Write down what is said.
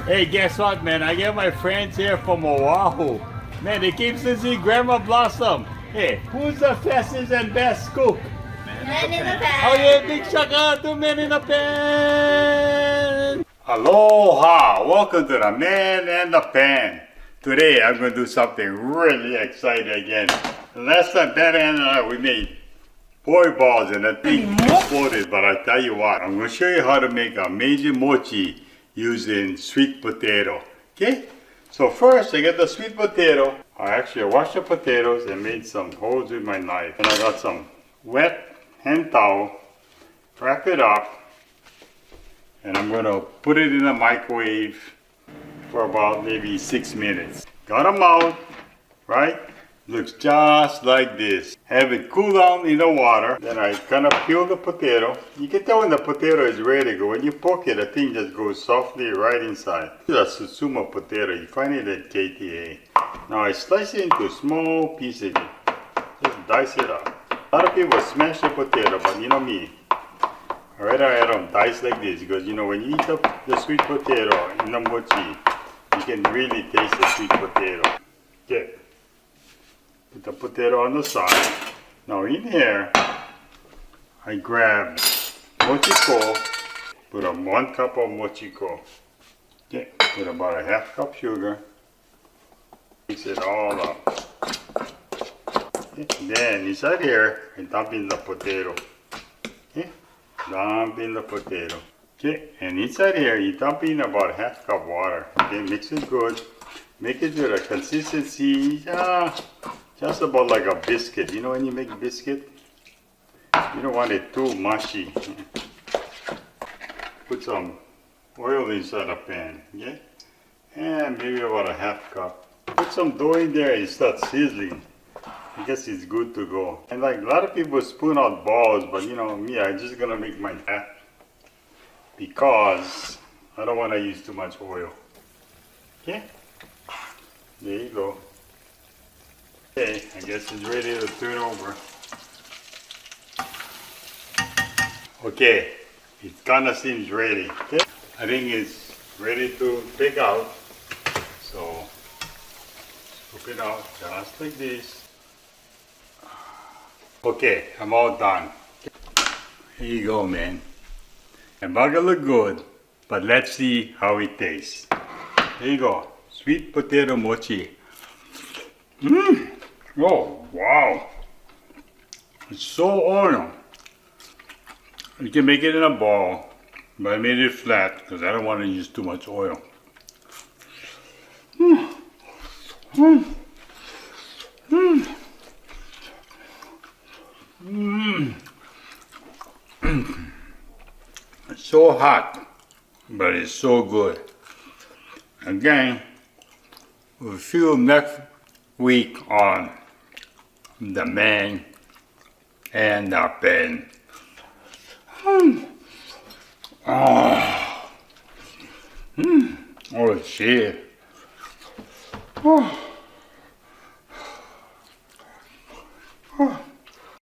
Hey, guess what, man? I got my friends here from Oahu. Man, they keep seeing Grandma Blossom. Hey, who's the fastest and best cook? Man in the pan. Oh yeah, big shaka to Man in the Pan! Aloha! Welcome to the Man in the Pan. Today I'm going to do something really exciting again. Last time Dad and I, we made boy balls and that thing exploded, but I tell you what, I'm going to show you how to make amazing mochi using sweet potato. Okay? So first I get the sweet potato. I washed the potatoes and made some holes with my knife. And I got some wet hand towel, wrap it up, and I'm going to put it in the microwave for about maybe 6 minutes. Got them out, right? Looks just like this. Have it cool down in the water. Then I kind of peel the potato. You can tell when the potato is ready to go. When you poke it, the thing just goes softly right inside. This is a Sutsuma potato. You find it at KTA. Now I slice it into small pieces. Just dice it up. A lot of people smash the potato, but you know me. I rather add them diced like this because you know when you eat the sweet potato in the mochi, you can really taste the sweet potato. Okay. Put the potato on the side. Now in here, I grab mochiko, put on 1 cup of mochiko. Okay, put about a half cup sugar. Mix it all up. Okay. Then inside here, I dump in the potato. Okay, dump in the potato. Okay, and inside here, you dump in about half cup water. Okay, mix it good. Make it to the consistency. Just about like a biscuit. You know when you make biscuit? You don't want it too mushy. Put some oil inside the pan, okay? And maybe about a half cup. Put some dough in there and start sizzling. I guess it's good to go. And like a lot of people spoon out balls, but you know me, I'm just gonna make mine half because I don't want to use too much oil. Okay? There you go. Okay, I guess it's ready to turn over. Okay, it kind of seems ready. Okay, I think it's ready to take out. So, scoop it out just like this. Okay, I'm all done. Here you go, man. And bugger look good, but let's see how it tastes. Here you go, sweet potato mochi. Mmm. Oh, wow. It's so oily. You can make it in a ball, but I made it flat because I don't want to use too much oil. Mm. Mm. Mm. Mm. It's so hot, but it's so good. Again, we'll see you next week on the Man and the Pen. Oh shit. Oh.